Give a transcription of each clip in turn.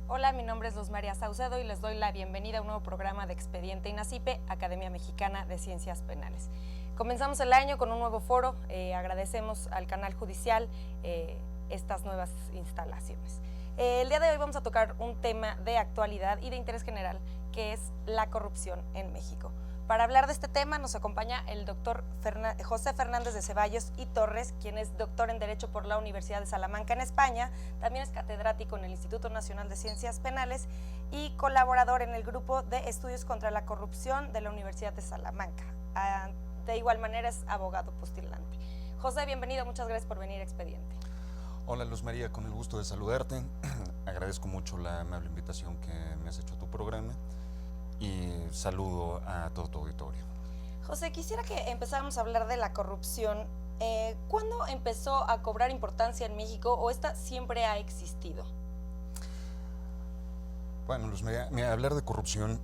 Hola, mi nombre es Luz María Saucedo y les doy la bienvenida a un nuevo programa de Expediente INACIPE, Academia Mexicana de Ciencias Penales. Comenzamos el año con un nuevo foro, agradecemos al canal judicial estas nuevas instalaciones. El día de hoy vamos a tocar un tema de actualidad y de interés general, que es la corrupción en México. Para hablar de este tema nos acompaña el doctor José Fernández de Ceballos y Torres, quien es doctor en Derecho por la Universidad de Salamanca en España, también es catedrático en el Instituto Nacional de Ciencias Penales y colaborador en el Grupo de Estudios contra la Corrupción de la Universidad de Salamanca. De igual manera es abogado postulante. José, bienvenido, muchas gracias por venir a Expediente. Hola Luz María, con el gusto de saludarte. Agradezco mucho la amable invitación que me has hecho a tu programa y saludo a todo tu auditorio. José, quisiera que empezáramos a hablar de la corrupción. ¿Cuándo empezó a cobrar importancia en México o esta siempre ha existido? Bueno, Luz María, hablar de corrupción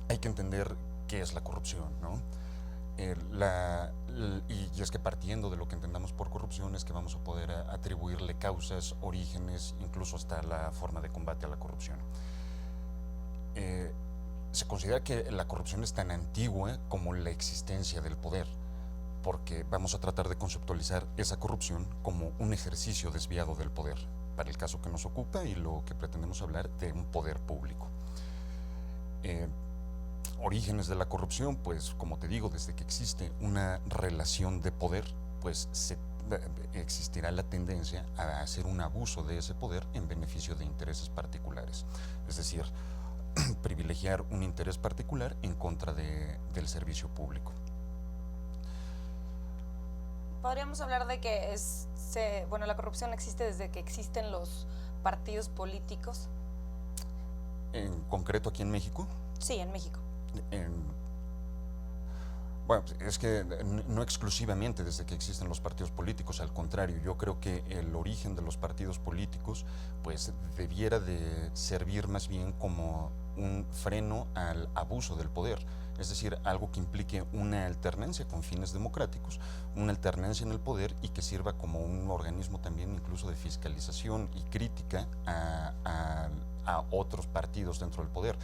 hay que entender qué es la corrupción, ¿no? Y es que partiendo de lo que entendamos por corrupción es que vamos a poder atribuirle causas, orígenes, incluso hasta la forma de combate a la corrupción. Se considera que la corrupción es tan antigua como la existencia del poder, porque vamos a tratar de conceptualizar esa corrupción como un ejercicio desviado del poder, para el caso que nos ocupa y lo que pretendemos hablar de un poder público. Orígenes de la corrupción, pues como te digo, desde que existe una relación de poder, pues existirá la tendencia a hacer un abuso de ese poder en beneficio de intereses particulares, es decir, privilegiar un interés particular en contra del servicio público. Podríamos hablar de que la corrupción existe desde que existen los partidos políticos. En concreto aquí en México. Sí, en México. Bueno, es que no exclusivamente desde que existen los partidos políticos, al contrario, yo creo que el origen de los partidos políticos pues debiera de servir más bien como un freno al abuso del poder, es decir, algo que implique una alternancia con fines democráticos, una alternancia en el poder y que sirva como un organismo también incluso de fiscalización y crítica a otros partidos dentro del poder.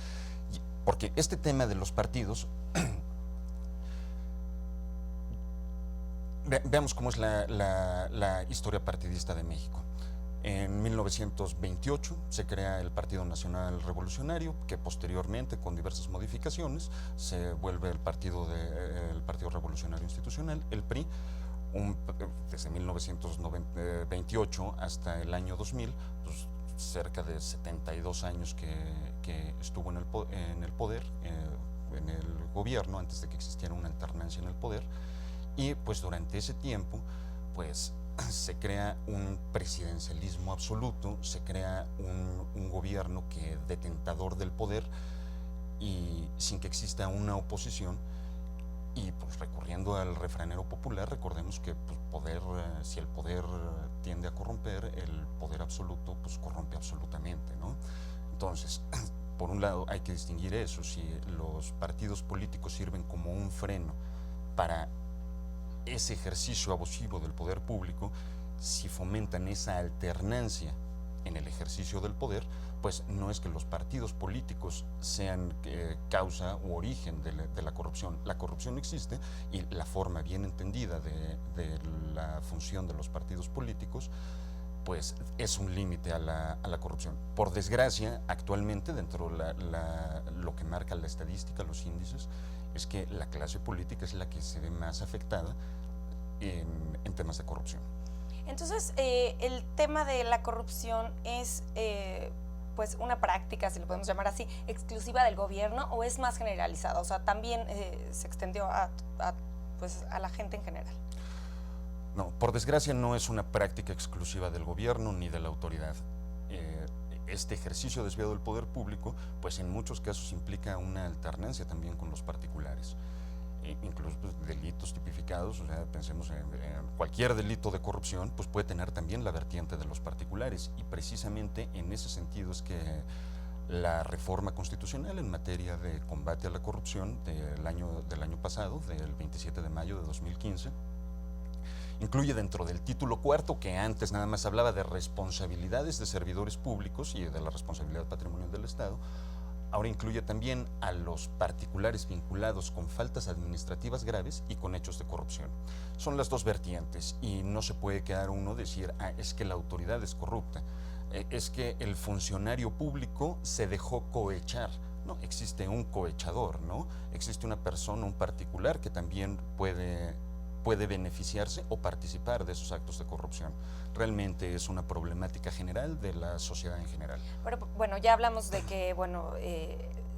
Porque este tema de los partidos, veamos cómo es la historia partidista de México. En 1928 se crea el Partido Nacional Revolucionario, que posteriormente, con diversas modificaciones, se vuelve el Partido Revolucionario Institucional, el PRI. Desde 1928 hasta el año 2000, pues, cerca de 72 años que estuvo en el poder, en el gobierno, antes de que existiera una alternancia en el poder, y pues durante ese tiempo pues se crea un presidencialismo absoluto, se crea un gobierno que detentador del poder y sin que exista una oposición. Y pues recurriendo al refranero popular, recordemos que pues, si el poder tiende a corromper, el poder absoluto pues corrompe absolutamente, ¿no? Entonces, por un lado hay que distinguir eso, si los partidos políticos sirven como un freno para ese ejercicio abusivo del poder público, si fomentan esa alternancia en el ejercicio del poder, pues no es que los partidos políticos sean causa u origen de la corrupción. La corrupción existe y la forma bien entendida de la función de los partidos políticos pues es un límite a la corrupción. Por desgracia, actualmente dentro de lo que marca la estadística, los índices, es que la clase política es la que se ve más afectada en temas de corrupción. Entonces, el tema de la corrupción es pues una práctica, si lo podemos llamar así, exclusiva del gobierno o es más generalizada, o sea, también se extendió a la gente en general. No, por desgracia no es una práctica exclusiva del gobierno ni de la autoridad. Este ejercicio desviado del poder público, pues en muchos casos implica una alternancia también con los particulares. Incluso pues, delitos tipificados, o sea, pensemos en cualquier delito de corrupción, pues puede tener también la vertiente de los particulares. Y precisamente en ese sentido es que la reforma constitucional en materia de combate a la corrupción del año pasado, del 27 de mayo de 2015, Incluye dentro del título cuarto, que antes nada más hablaba de responsabilidades de servidores públicos y de la responsabilidad patrimonial del Estado, ahora incluye también a los particulares vinculados con faltas administrativas graves y con hechos de corrupción. Son las dos vertientes y no se puede quedar uno decir, es que la autoridad es corrupta, es que el funcionario público se dejó cohechar. No, existe un cohechador, ¿no? Existe una persona, un particular que también puede beneficiarse o participar de esos actos de corrupción. Realmente es una problemática general de la sociedad en general. Pero bueno, ya hablamos de que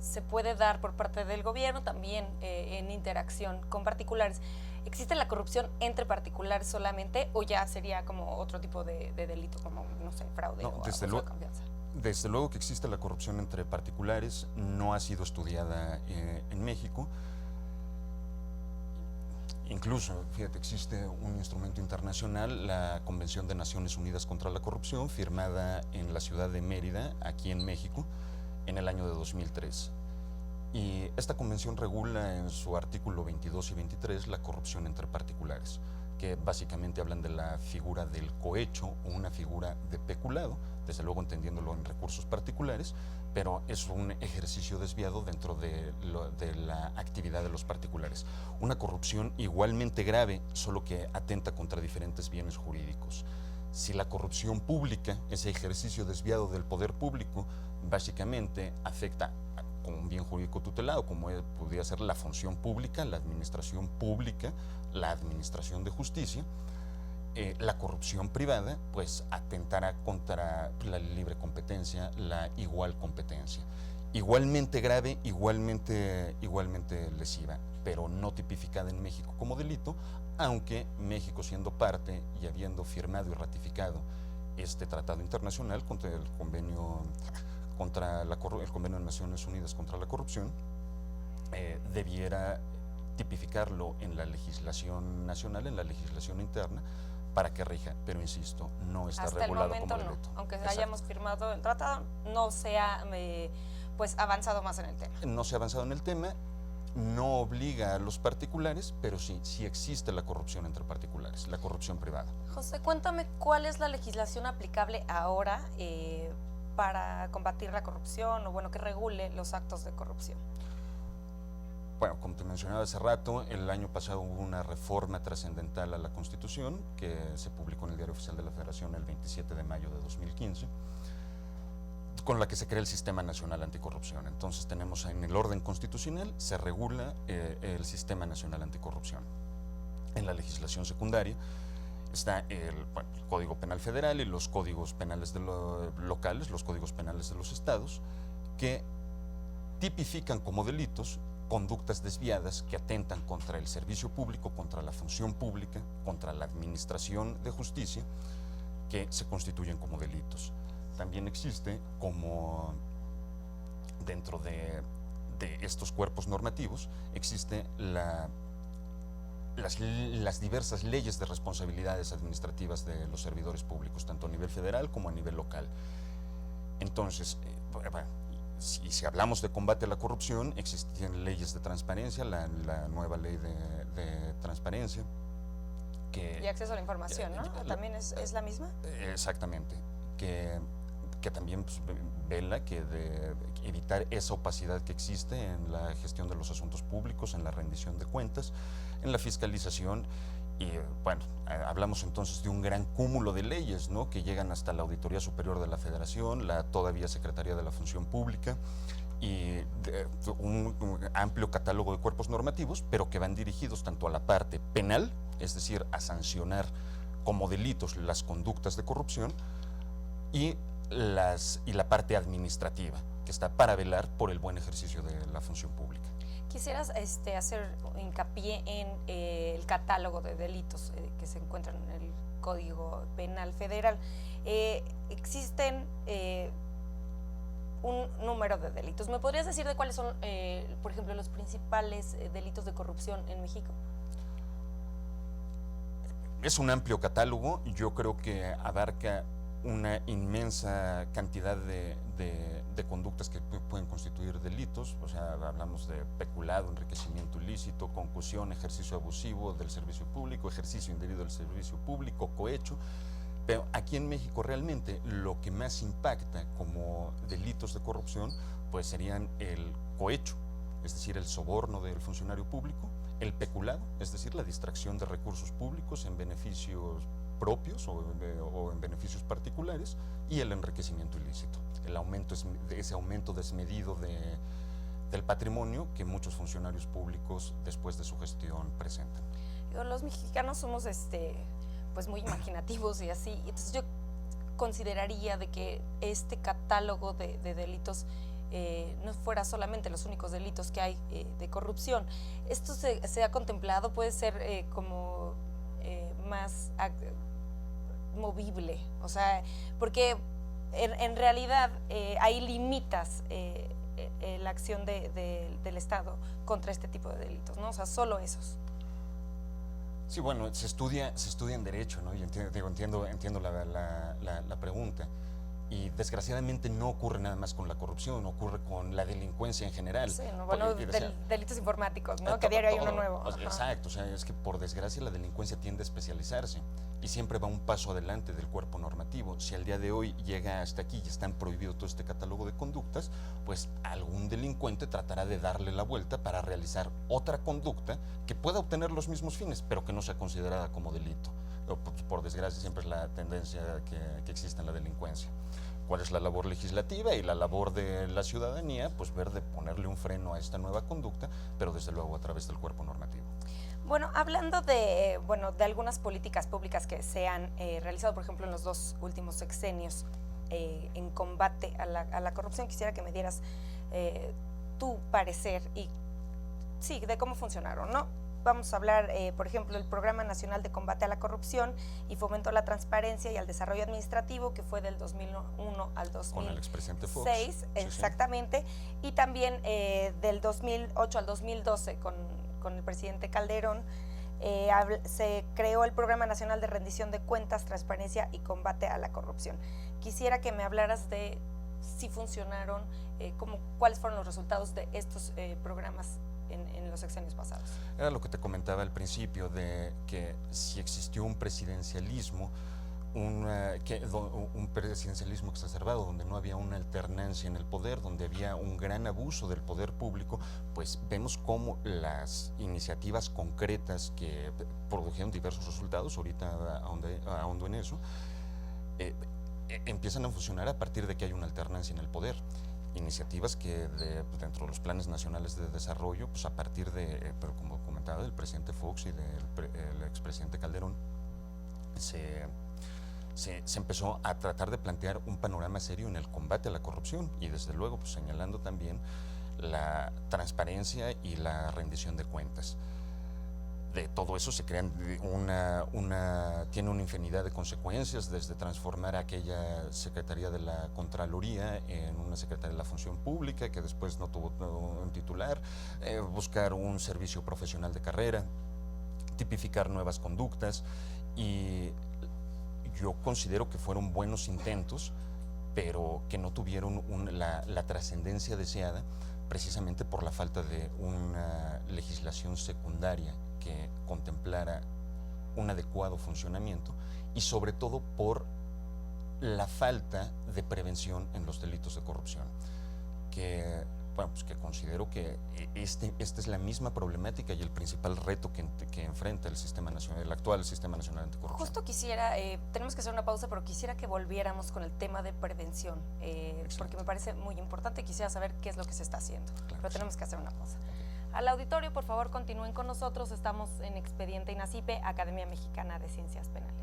se puede dar por parte del gobierno también en interacción con particulares. ¿Existe la corrupción entre particulares solamente o ya sería como otro tipo de delito, como, no sé, fraude o abuso de confianza? Desde luego que existe la corrupción entre particulares, no ha sido estudiada en México. Incluso, fíjate, existe un instrumento internacional, la Convención de Naciones Unidas contra la Corrupción, firmada en la ciudad de Mérida, aquí en México, en el año de 2003. Y esta convención regula en su artículo 22 y 23 la corrupción entre particulares, que básicamente hablan de la figura del cohecho o una figura de peculado, desde luego entendiéndolo en recursos particulares, pero es un ejercicio desviado dentro de la actividad de los particulares. Una corrupción igualmente grave, solo que atenta contra diferentes bienes jurídicos. Si la corrupción pública, ese ejercicio desviado del poder público, básicamente afecta con un bien jurídico tutelado, como podría ser la función pública, la administración pública, la administración de justicia, la corrupción privada, pues atentará contra la libre competencia, la igual competencia. Igualmente grave, igualmente lesiva, pero no tipificada en México como delito, aunque México, siendo parte y habiendo firmado y ratificado este tratado internacional contra el convenio de Naciones Unidas contra la corrupción, debiera tipificarlo en la legislación nacional, en la legislación interna, para que rija, pero insisto, no está regulado como delito. Hasta el momento no, aunque hayamos firmado el tratado, no se ha pues avanzado más en el tema. No se ha avanzado en el tema, no obliga a los particulares, pero sí existe la corrupción entre particulares, la corrupción privada. José, cuéntame cuál es la legislación aplicable ahora para combatir la corrupción o bueno, que regule los actos de corrupción. Bueno, como te mencionaba hace rato, el año pasado hubo una reforma trascendental a la Constitución que se publicó en el Diario Oficial de la Federación el 27 de mayo de 2015, con la que se crea el Sistema Nacional Anticorrupción. Entonces tenemos en el orden constitucional, se regula el Sistema Nacional Anticorrupción. En la legislación secundaria está el Código Penal Federal y los códigos penales locales, los códigos penales de los estados, que tipifican como delitos conductas desviadas que atentan contra el servicio público, contra la función pública, contra la administración de justicia, que se constituyen como delitos. También existe como dentro de estos cuerpos normativos, existe las diversas leyes de responsabilidades administrativas de los servidores públicos, tanto a nivel federal como a nivel local. Entonces, si hablamos de combate a la corrupción, existen leyes de transparencia, la nueva ley de transparencia. Y acceso a la información, ¿no? ¿También es la misma? Exactamente, que también pues, vela que de evitar esa opacidad que existe en la gestión de los asuntos públicos, en la rendición de cuentas, en la fiscalización. Y bueno, hablamos entonces de un gran cúmulo de leyes, ¿no?, que llegan hasta la Auditoría Superior de la Federación, la todavía Secretaría de la Función Pública y un amplio catálogo de cuerpos normativos, pero que van dirigidos tanto a la parte penal, es decir, a sancionar como delitos las conductas de corrupción, y la parte administrativa, que está para velar por el buen ejercicio de la función pública. Quisieras hacer hincapié en el catálogo de delitos que se encuentran en el Código Penal Federal. Existen un número de delitos. ¿Me podrías decir de cuáles son, por ejemplo, los principales delitos de corrupción en México? Es un amplio catálogo, yo creo que abarca una inmensa cantidad de conductas que pueden constituir delitos, o sea, hablamos de peculado, enriquecimiento ilícito, concusión, ejercicio abusivo del servicio público, ejercicio indebido del servicio público, cohecho. Pero aquí en México realmente lo que más impacta como delitos de corrupción pues serían el cohecho, es decir, el soborno del funcionario público, el peculado, es decir, la distracción de recursos públicos en beneficios propios o en beneficios particulares, y el enriquecimiento ilícito, ese aumento desmedido del patrimonio que muchos funcionarios públicos después de su gestión presentan. Los mexicanos somos pues muy imaginativos y así, entonces yo consideraría de que este catálogo de delitos no fuera solamente los únicos delitos que hay de corrupción. Esto se ha contemplado, puede ser como más movible, o sea, porque en realidad ahí limitas la acción del Estado contra este tipo de delitos, ¿no? O sea, solo esos. Sí, bueno, se estudia en Derecho, ¿no? Y entiendo la pregunta. Y desgraciadamente no ocurre nada más con la corrupción, ocurre con la delincuencia en general. Sí, no, bueno, delitos informáticos, ¿no? Que diario hay uno nuevo. Exacto, o sea, es que por desgracia la delincuencia tiende a especializarse y siempre va un paso adelante del cuerpo normativo. Si al día de hoy llega hasta aquí y están prohibido todo este catálogo de conductas, pues algún delincuente tratará de darle la vuelta para realizar otra conducta que pueda obtener los mismos fines, pero que no sea considerada como delito. Por desgracia siempre es la tendencia que existe en la delincuencia. ¿Cuál es la labor legislativa y la labor de la ciudadanía? Pues ver de ponerle un freno a esta nueva conducta, pero desde luego a través del cuerpo normativo. Bueno, hablando de algunas políticas públicas que se han realizado, por ejemplo, en los 2 últimos sexenios en combate a la corrupción, quisiera que me dieras tu parecer y sí, de cómo funcionaron, ¿no? Vamos a hablar, por ejemplo, del Programa Nacional de Combate a la Corrupción y Fomento a la Transparencia y al Desarrollo Administrativo, que fue del 2001 al 2006. Con el expresidente Fox. Exactamente. Sí. Y también del 2008 al 2012 con el presidente Calderón. Se creó el Programa Nacional de Rendición de Cuentas, Transparencia y Combate a la Corrupción. Quisiera que me hablaras de si funcionaron, cuáles fueron los resultados de estos programas en los sexenios pasados. Era lo que te comentaba al principio, de que si existió un presidencialismo, un presidencialismo exacerbado, donde no había una alternancia en el poder, donde había un gran abuso del poder público, pues vemos cómo las iniciativas concretas que produjeron diversos resultados, ahorita ahondo en eso, empiezan a funcionar a partir de que hay una alternancia en el poder. Iniciativas que dentro de los planes nacionales de desarrollo, pues a partir pero como comentaba, del presidente Fox y del expresidente Calderón, se empezó a tratar de plantear un panorama serio en el combate a la corrupción y desde luego pues señalando también la transparencia y la rendición de cuentas. De todo eso se crean tiene una infinidad de consecuencias, desde transformar aquella Secretaría de la Contraloría en una Secretaría de la Función Pública, que después no tuvo un titular, buscar un servicio profesional de carrera, tipificar nuevas conductas, y yo considero que fueron buenos intentos, pero que no tuvieron la trascendencia deseada, precisamente por la falta de una legislación secundaria que contemplara un adecuado funcionamiento y sobre todo por la falta de prevención en los delitos de corrupción, que considero que esta es la misma problemática y el principal reto que enfrenta el actual Sistema Nacional Anticorrupción. Justo quisiera, tenemos que hacer una pausa, pero quisiera que volviéramos con el tema de prevención, porque me parece muy importante y quisiera saber qué es lo que se está haciendo, claro, pero tenemos que hacer una pausa. Al auditorio, por favor, continúen con nosotros. Estamos en Expediente INACIPE, Academia Mexicana de Ciencias Penales.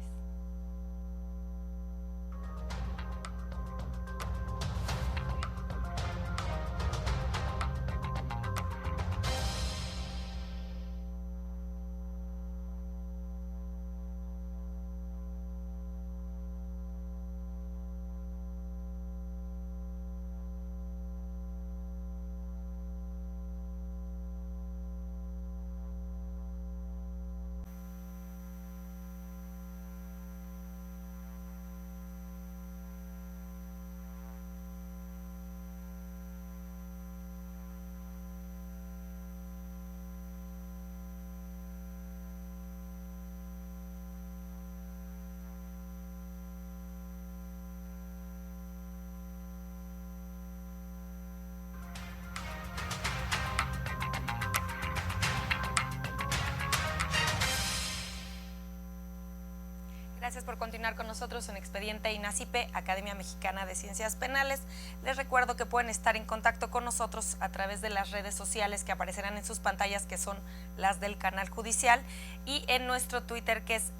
por continuar con nosotros en Expediente INACIPE, Academia Mexicana de Ciencias Penales. Les recuerdo que pueden estar en contacto con nosotros a través de las redes sociales que aparecerán en sus pantallas, que son las del canal judicial, y en nuestro Twitter, que es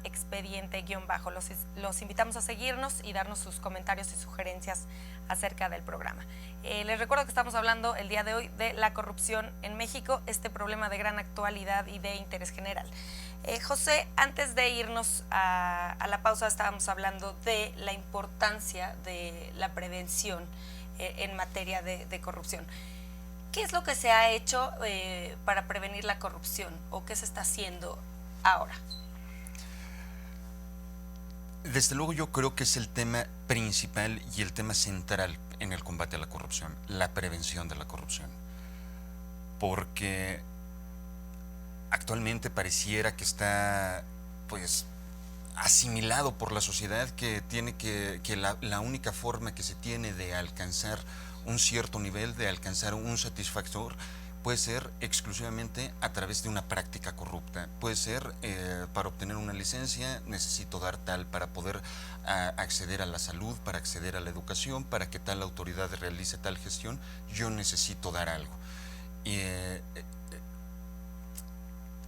@expediente_. Los invitamos a seguirnos y darnos sus comentarios y sugerencias acerca del programa. Les recuerdo que estamos hablando el día de hoy de la corrupción en México, este problema de gran actualidad y de interés general. José, antes de irnos a la pausa, estábamos hablando de la importancia de la prevención en materia de corrupción. ¿Qué es lo que se ha hecho para prevenir la corrupción o qué se está haciendo ahora? Desde luego yo creo que es el tema principal y el tema central en el combate a la corrupción, la prevención de la corrupción. Porque actualmente pareciera que está pues asimilado por la sociedad que tiene que la única forma que se tiene de alcanzar un cierto nivel, de alcanzar un satisfactor, puede ser exclusivamente a través de una práctica corrupta. Puede ser para obtener una licencia necesito dar tal, para poder acceder a la salud, para acceder a la educación, para que tal autoridad realice tal gestión, yo necesito dar algo.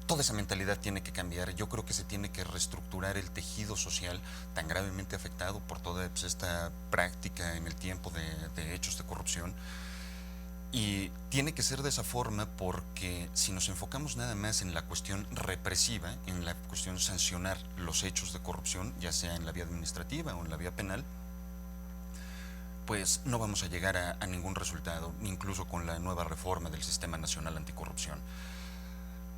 Toda esa mentalidad tiene que cambiar. Yo creo que se tiene que reestructurar el tejido social tan gravemente afectado por toda esta práctica en el tiempo de hechos de corrupción. Y tiene que ser de esa forma porque si nos enfocamos nada más en la cuestión represiva, en la cuestión de sancionar los hechos de corrupción, ya sea en la vía administrativa o en la vía penal, pues no vamos a llegar a ningún resultado, incluso con la nueva reforma del Sistema Nacional Anticorrupción.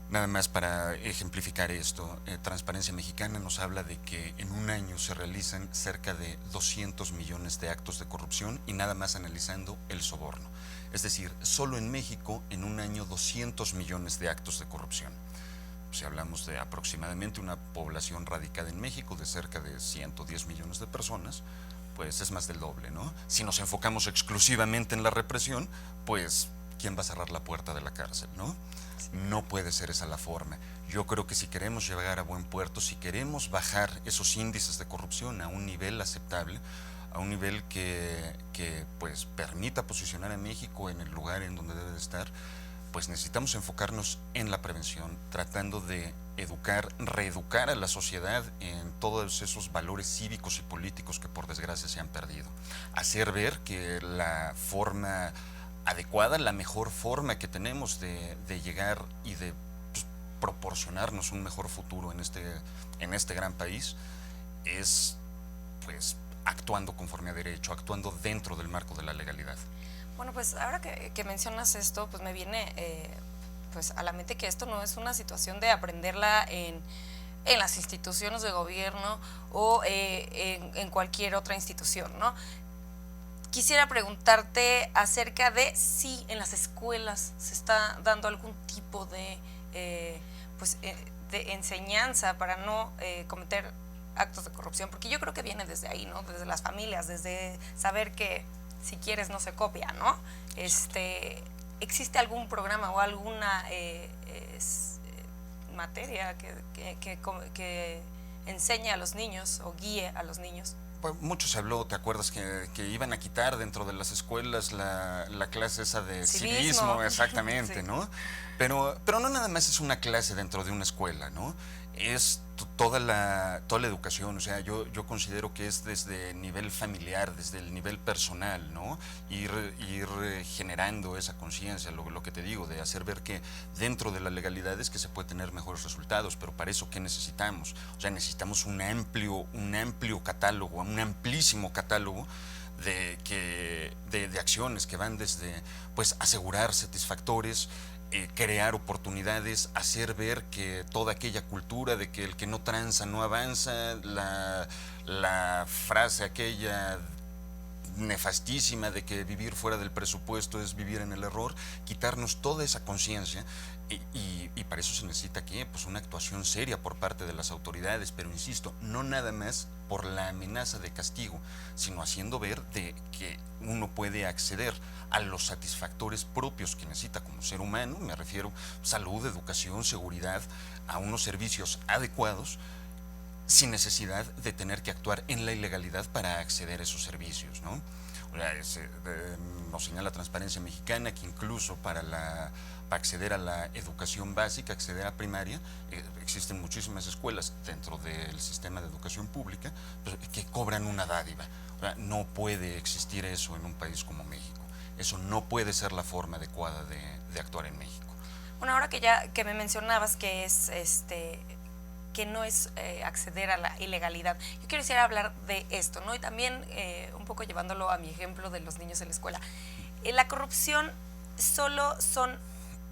Nada más para ejemplificar esto, Transparencia Mexicana nos habla de que en un año se realizan cerca de 200 millones de actos de corrupción y nada más analizando el soborno. Es decir, solo en México en un año 200 millones de actos de corrupción. Si hablamos de aproximadamente una población radicada en México de cerca de 110 millones de personas, pues es más del doble, ¿no? Si nos enfocamos exclusivamente en la represión, pues ¿quién va a cerrar la puerta de la cárcel, no? No puede ser esa la forma. Yo creo que si queremos llegar a buen puerto, si queremos bajar esos índices de corrupción a un nivel aceptable, a un nivel que pues permita posicionar a México en el lugar en donde debe de estar, pues necesitamos enfocarnos en la prevención, tratando de educar, reeducar a la sociedad en todos esos valores cívicos y políticos que por desgracia se han perdido. Hacer ver que la forma adecuada, la mejor forma que tenemos de llegar y de pues, proporcionarnos un mejor futuro en este gran país es pues actuando conforme a derecho, actuando dentro del marco de la legalidad. Bueno, pues ahora que mencionas esto, pues me viene pues a la mente que esto no es una situación de aprenderla en las instituciones de gobierno o en cualquier otra institución, ¿no? Quisiera preguntarte acerca de si en las escuelas se está dando algún tipo de enseñanza para no cometer actos de corrupción, porque yo creo que viene desde ahí, ¿no? Desde las familias, desde saber que si quieres no se copia, ¿no? ¿Existe algún programa o alguna materia que enseñe a los niños o guíe a los niños? Pues mucho se habló, ¿te acuerdas que iban a quitar dentro de las escuelas la clase esa de civismo exactamente, sí. ¿No? Pero no nada más es una clase dentro de una escuela, ¿no? Es toda la educación, o sea, yo considero que es desde el nivel familiar, desde el nivel personal, ¿no? Ir generando esa conciencia, lo que te digo, de hacer ver que dentro de la legalidad es que se puede tener mejores resultados, pero para eso, ¿qué necesitamos? O sea, necesitamos un amplio catálogo, un amplísimo catálogo de acciones que van desde, pues, asegurar satisfactores, crear oportunidades, hacer ver que toda aquella cultura de que el que no tranza no avanza, la frase aquella nefastísima de que vivir fuera del presupuesto es vivir en el error, quitarnos toda esa conciencia y para eso se necesita ¿qué? Pues una actuación seria por parte de las autoridades, pero insisto, no nada más por la amenaza de castigo, sino haciendo ver de que uno puede acceder a los satisfactores propios que necesita como ser humano, me refiero salud, educación, seguridad, a unos servicios adecuados sin necesidad de tener que actuar en la ilegalidad para acceder a esos servicios, ¿no? O sea, nos señala Transparencia Mexicana que incluso para acceder a la educación básica, acceder a primaria, existen muchísimas escuelas dentro del sistema de educación pública, pues, que cobran una dádiva. O sea, no puede existir eso en un país como México. Eso no puede ser la forma adecuada de actuar en México. Bueno, ahora que me mencionabas que es que no es acceder a la ilegalidad, yo quisiera hablar de esto, ¿no? Y también un poco llevándolo a mi ejemplo de los niños en la escuela. La corrupción solo son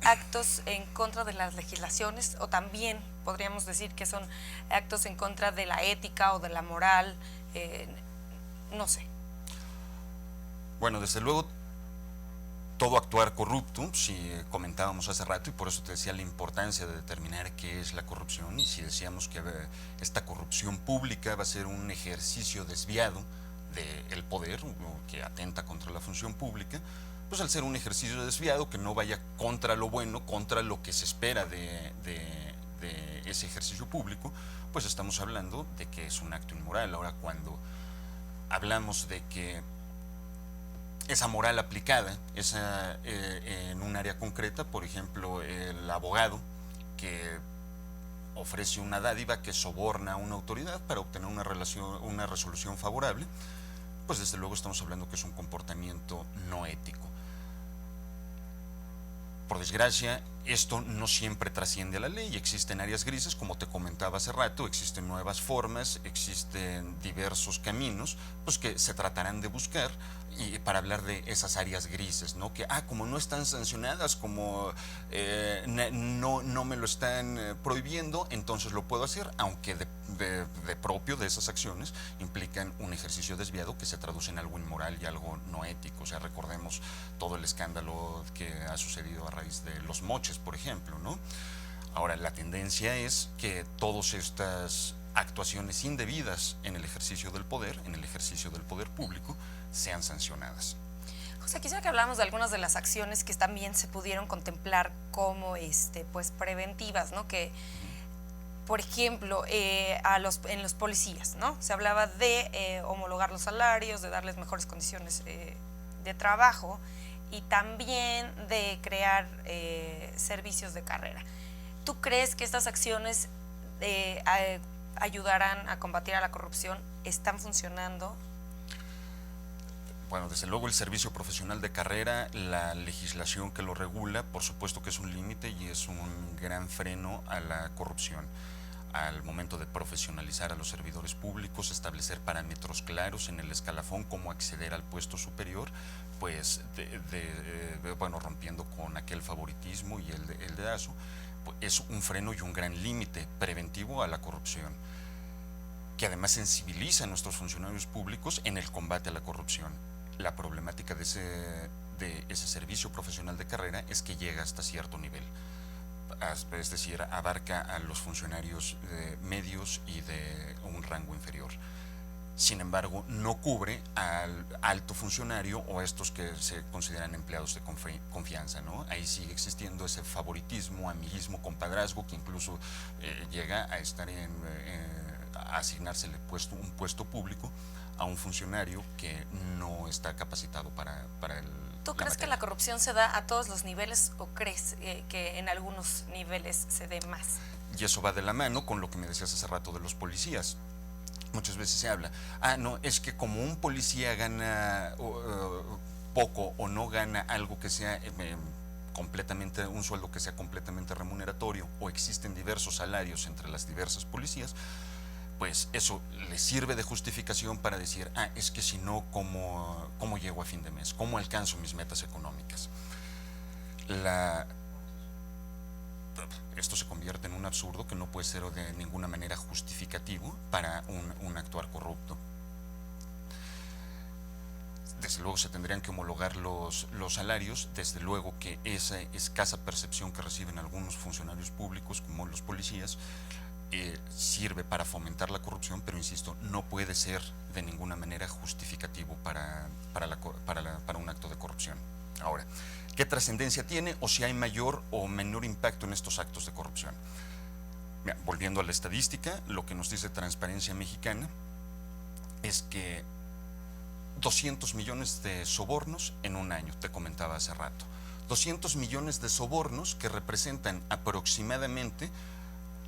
actos en contra de las legislaciones, o también podríamos decir que son actos en contra de la ética o de la moral, no sé. Bueno, desde luego, todo actuar corrupto, si comentábamos hace rato, y por eso te decía la importancia de determinar qué es la corrupción, y si decíamos que esta corrupción pública va a ser un ejercicio desviado del poder, que atenta contra la función pública, pues al ser un ejercicio desviado que no vaya contra lo bueno, contra lo que se espera de ese ejercicio público, pues estamos hablando de que es un acto inmoral. Ahora, cuando hablamos de que esa moral aplicada en un área concreta, por ejemplo, el abogado que ofrece una dádiva, que soborna a una autoridad para obtener una resolución favorable, pues desde luego estamos hablando que es un comportamiento no ético. Por desgracia, esto no siempre trasciende a la ley. Existen áreas grises, como te comentaba hace rato, existen nuevas formas, existen diversos caminos, pues que se tratarán de buscar, y para hablar de esas áreas grises, ¿no? Que como no están sancionadas, como no me lo están prohibiendo, entonces lo puedo hacer, aunque de propio de esas acciones implican un ejercicio desviado que se traduce en algo inmoral y algo no ético. O sea, recordemos todo el escándalo que ha sucedido a raíz de los moches, por ejemplo, ¿no? Ahora, la tendencia es que todas estas actuaciones indebidas en el ejercicio del poder público, sean sancionadas. José, quisiera que habláramos de algunas de las acciones que también se pudieron contemplar como pues preventivas, ¿no? Que, por ejemplo, en los policías, ¿no? Se hablaba de homologar los salarios, de darles mejores condiciones de trabajo, y también de crear servicios de carrera. ¿Tú crees que estas acciones ayudarán a combatir a la corrupción? ¿Están funcionando? Bueno, desde luego el servicio profesional de carrera, la legislación que lo regula, por supuesto que es un límite y es un gran freno a la corrupción. Al momento de profesionalizar a los servidores públicos, establecer parámetros claros en el escalafón, cómo acceder al puesto superior, pues bueno, rompiendo con aquel favoritismo y el dedazo, pues es un freno y un gran límite preventivo a la corrupción, que además sensibiliza a nuestros funcionarios públicos en el combate a la corrupción. La problemática de ese servicio profesional de carrera es que llega hasta cierto nivel, es decir, abarca a los funcionarios medios y de un rango inferior. Sin embargo, no cubre al alto funcionario o a estos que se consideran empleados de confianza, ¿no? Ahí sigue existiendo ese favoritismo, amiguismo, compadrazgo, que incluso llega a estar a asignársele un puesto público a un funcionario que no está capacitado para el... ¿Tú crees que la corrupción se da a todos los niveles o crees que en algunos niveles se dé más? Y eso va de la mano con lo que me decías hace rato de los policías. Muchas veces se habla, no, es que como un policía gana poco o no gana algo que sea completamente, un sueldo que sea completamente remuneratorio, o existen diversos salarios entre las diversas policías, pues eso le sirve de justificación para decir, es que si no, ¿cómo llego a fin de mes? ¿Cómo alcanzo mis metas económicas? Esto se convierte en un absurdo que no puede ser de ninguna manera justificativo para un actuar corrupto. Desde luego se tendrían que homologar los salarios, desde luego que esa escasa percepción que reciben algunos funcionarios públicos, como los policías, sirve para fomentar la corrupción, pero insisto, no puede ser de ninguna manera justificativo para un acto de corrupción. Ahora, ¿qué trascendencia tiene o si hay mayor o menor impacto en estos actos de corrupción? Mira, volviendo a la estadística, lo que nos dice Transparencia Mexicana es que 200 millones de sobornos en un año, te comentaba hace rato. 200 millones de sobornos que representan aproximadamente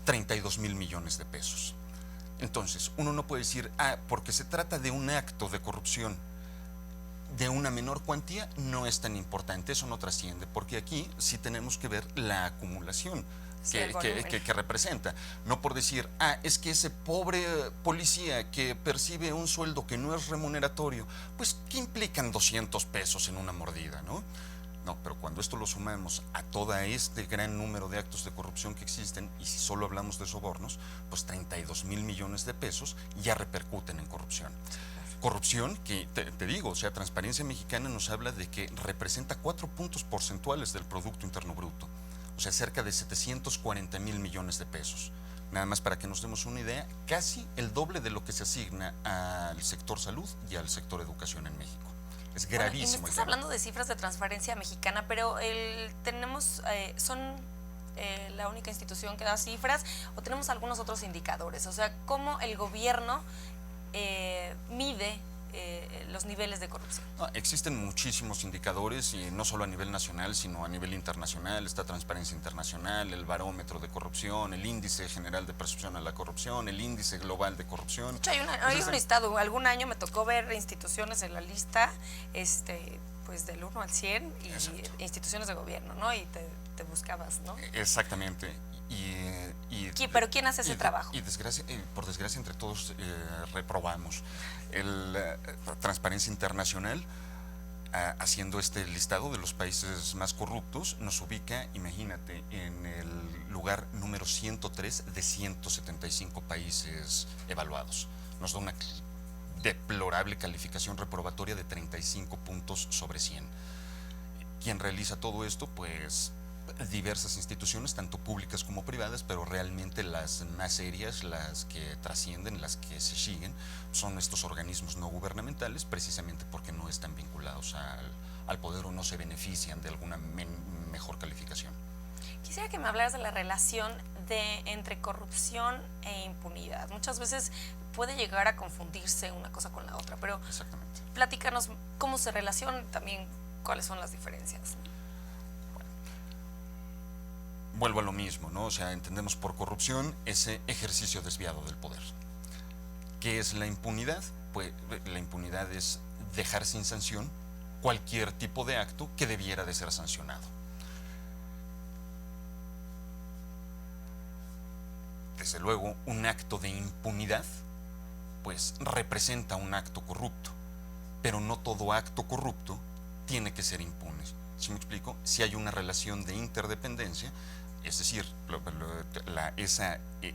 32,000 millones de pesos. Entonces, uno no puede decir, porque se trata de un acto de corrupción de una menor cuantía, no es tan importante, eso no trasciende, porque aquí sí tenemos que ver la acumulación que representa. No por decir, es que ese pobre policía que percibe un sueldo que no es remuneratorio, pues, ¿qué implican 200 pesos en una mordida, no? No, pero cuando esto lo sumamos a todo este gran número de actos de corrupción que existen, y si solo hablamos de sobornos, pues 32,000 millones de pesos ya repercuten en corrupción. Corrupción que, te digo, o sea, Transparencia Mexicana nos habla de que representa 4 puntos porcentuales del Producto Interno Bruto, o sea, cerca de 740,000 millones de pesos. Nada más para que nos demos una idea, casi el doble de lo que se asigna al sector salud y al sector educación en México. Es gravísimo. Y me estás hablando de cifras de Transparencia Mexicana, pero son la única institución que da cifras, o tenemos algunos otros indicadores, o sea, ¿cómo el gobierno mide los niveles de corrupción? Existen muchísimos indicadores, y no solo a nivel nacional, sino a nivel internacional. Está Transparencia Internacional, el barómetro de corrupción, el índice general de percepción a la corrupción, el índice global de corrupción. De hecho, hay un listado. Algún año me tocó ver instituciones en la lista, pues del 1 al 100, y exacto, instituciones de gobierno, ¿no? Y te buscabas, ¿no? Exactamente. ¿Pero quién hace ese trabajo? Y por desgracia, entre todos reprobamos. Transparencia Internacional, haciendo este listado de los países más corruptos, nos ubica, imagínate, en el lugar número 103 de 175 países evaluados. Nos da una deplorable calificación reprobatoria de 35 puntos sobre 100. ¿Quién realiza todo esto? Pues diversas instituciones, tanto públicas como privadas, pero realmente las más serias, las que trascienden, las que se siguen, son estos organismos no gubernamentales, precisamente porque no están vinculados al poder o no se benefician de alguna mejor calificación. Quisiera que me hablaras de la relación entre corrupción e impunidad. Muchas veces puede llegar a confundirse una cosa con la otra, pero exactamente, platícanos cómo se relacionan y también cuáles son las diferencias. Vuelvo a lo mismo, ¿no? O sea, entendemos por corrupción ese ejercicio desviado del poder. ¿Qué es la impunidad? Pues la impunidad es dejar sin sanción cualquier tipo de acto que debiera de ser sancionado. Desde luego, un acto de impunidad, pues representa un acto corrupto, pero no todo acto corrupto tiene que ser impune. ¿Sí me explico? Si hay una relación de interdependencia, es decir,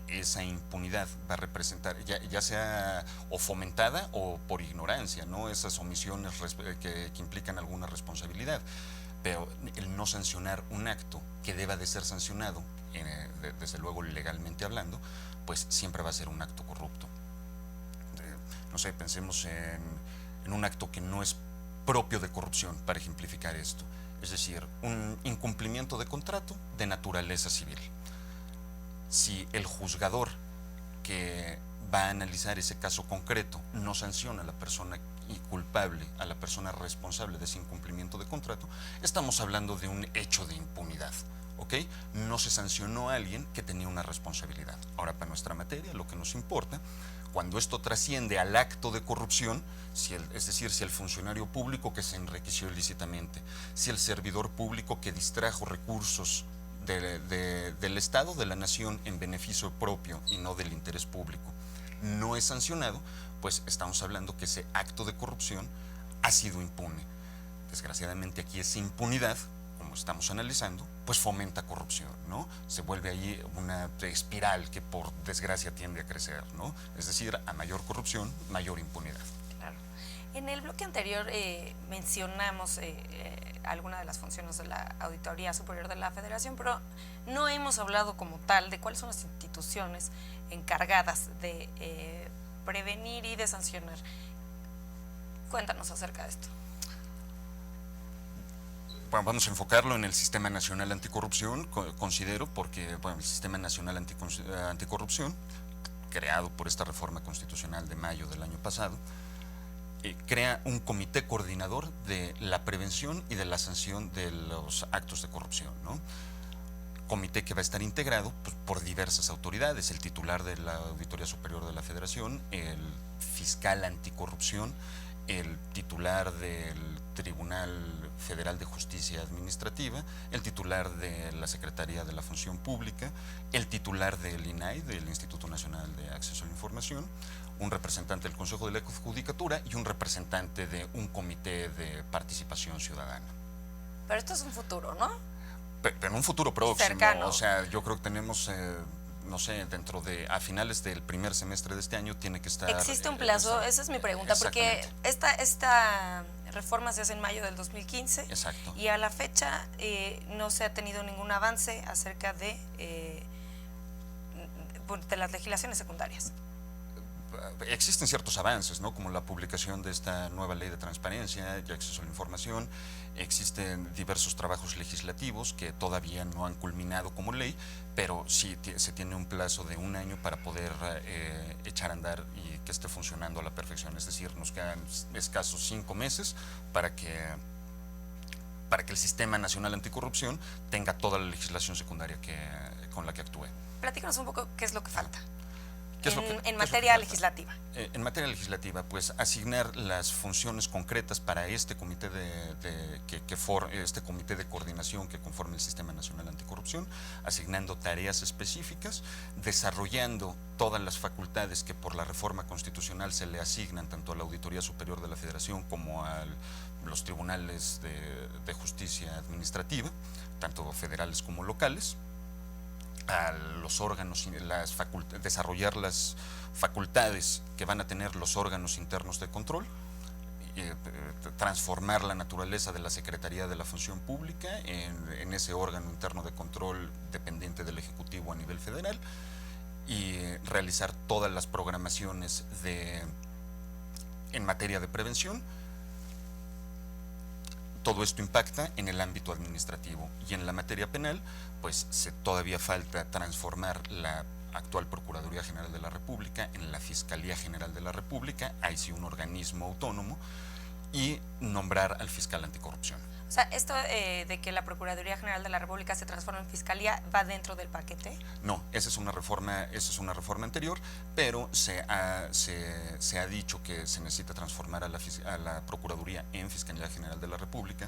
esa impunidad va a representar, ya sea o fomentada o por ignorancia, ¿no? Esas omisiones que implican alguna responsabilidad. Pero el no sancionar un acto que deba de ser sancionado, desde luego legalmente hablando, pues siempre va a ser un acto corrupto. No sé, pensemos en un acto que no es propio de corrupción, para ejemplificar esto. Es decir, un incumplimiento de contrato de naturaleza civil. Si el juzgador que va a analizar ese caso concreto no sanciona a la persona culpable, a la persona responsable de ese incumplimiento de contrato, estamos hablando de un hecho de impunidad, ¿ok? No se sancionó a alguien que tenía una responsabilidad. Ahora, para nuestra materia, lo que nos importa, cuando esto trasciende al acto de corrupción, es decir, si el funcionario público que se enriqueció ilícitamente, si el servidor público que distrajo recursos del Estado, de la nación, en beneficio propio y no del interés público, no es sancionado, pues estamos hablando que ese acto de corrupción ha sido impune. Desgraciadamente aquí esa impunidad, como estamos analizando, pues fomenta corrupción, ¿no? Se vuelve ahí una espiral que por desgracia tiende a crecer, ¿no? Es decir, a mayor corrupción, mayor impunidad. Claro. En el bloque anterior mencionamos algunas de las funciones de la Auditoría Superior de la Federación, pero no hemos hablado como tal de cuáles son las instituciones encargadas de prevenir y de sancionar. Cuéntanos acerca de esto. vamos a enfocarlo en el Sistema Nacional Anticorrupción, considero, porque bueno, el Sistema Nacional Anticorrupción, creado por esta reforma constitucional de mayo del año pasado, crea un comité coordinador de la prevención y de la sanción de los actos de corrupción, ¿no? Comité que va a estar integrado pues, por diversas autoridades, el titular de la Auditoría Superior de la Federación, el fiscal anticorrupción, el titular del Tribunal Federal de Justicia Administrativa, el titular de la Secretaría de la Función Pública, el titular del INAI, del Instituto Nacional de Acceso a la Información, un representante del Consejo de la Judicatura y un representante de un comité de participación ciudadana. Pero esto es un futuro, ¿no? Pero en un futuro próximo, cercano. O sea, yo creo que tenemos, no sé, a finales del primer semestre de este año tiene que estar... ¿Existe un plazo? Esa es mi pregunta, porque esta reforma se hace en mayo del 2015. Exacto. Y a la fecha no se ha tenido ningún avance acerca de las legislaciones secundarias. Existen ciertos avances, ¿no? Como la publicación de esta nueva ley de transparencia y acceso a la información. Existen diversos trabajos legislativos que todavía no han culminado como ley, pero sí se tiene un plazo de 1 año para poder echar a andar y que esté funcionando a la perfección. Es decir, nos quedan escasos 5 meses para que el Sistema Nacional Anticorrupción tenga toda la legislación secundaria con la que actúe. Platícanos un poco qué es lo que falta. En materia legislativa. En materia legislativa, pues asignar las funciones concretas para este comité este comité de coordinación que conforma el Sistema Nacional Anticorrupción, asignando tareas específicas, desarrollando todas las facultades que por la reforma constitucional se le asignan tanto a la Auditoría Superior de la Federación como a los tribunales de justicia administrativa, tanto federales como locales, a los órganos, desarrollar las facultades que van a tener los órganos internos de control, transformar la naturaleza de la Secretaría de la Función Pública en ese órgano interno de control dependiente del Ejecutivo a nivel federal y realizar todas las programaciones en materia de prevención. Todo esto impacta en el ámbito administrativo y en la materia penal, pues todavía falta transformar la actual Procuraduría General de la República en la Fiscalía General de la República, ahí sí un organismo autónomo, y nombrar al fiscal anticorrupción. O sea, esto de que la Procuraduría General de la República se transforme en fiscalía, ¿va dentro del paquete? No, esa es una reforma anterior, pero se ha dicho que se necesita transformar a la Procuraduría en Fiscalía General de la República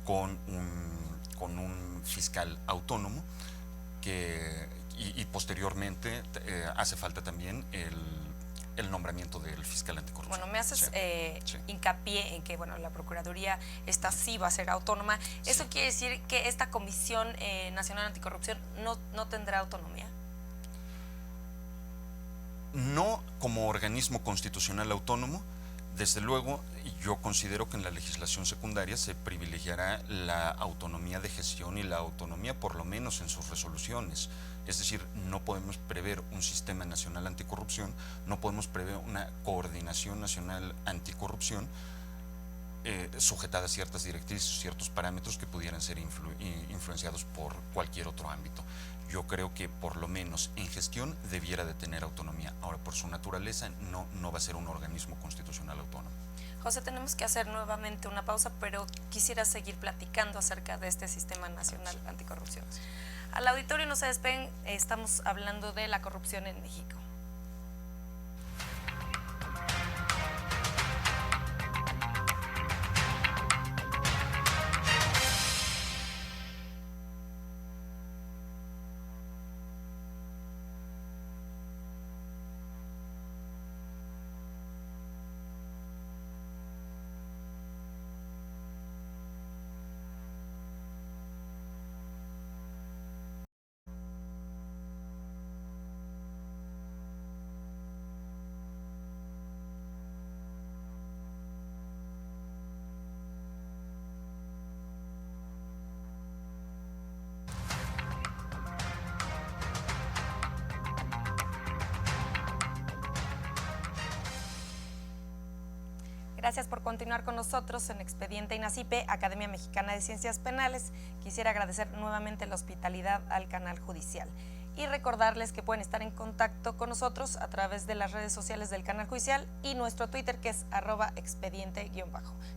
con un fiscal autónomo y posteriormente hace falta también el nombramiento del fiscal anticorrupción. Bueno, me haces sí. hincapié en que la Procuraduría esta sí va a ser autónoma. ¿Eso quiere decir que esta Comisión Nacional Anticorrupción no tendrá autonomía? No como organismo constitucional autónomo. Desde luego, yo considero que en la legislación secundaria se privilegiará la autonomía de gestión y la autonomía por lo menos en sus resoluciones. Es decir, no podemos prever un sistema nacional anticorrupción, no podemos prever una coordinación nacional anticorrupción sujetada a ciertas directrices, ciertos parámetros que pudieran ser influenciados por cualquier otro ámbito. Yo creo que por lo menos en gestión debiera de tener autonomía. Ahora, por su naturaleza, no va a ser un organismo constitucional autónomo. José, tenemos que hacer nuevamente una pausa, pero quisiera seguir platicando acerca de este Sistema Nacional Anticorrupción. Al auditorio no se despeguen, estamos hablando de la corrupción en México. Gracias por continuar con nosotros en Expediente INACIPE, Academia Mexicana de Ciencias Penales. Quisiera agradecer nuevamente la hospitalidad al canal judicial y recordarles que pueden estar en contacto con nosotros a través de las redes sociales del canal judicial y nuestro Twitter, que es @expediente_.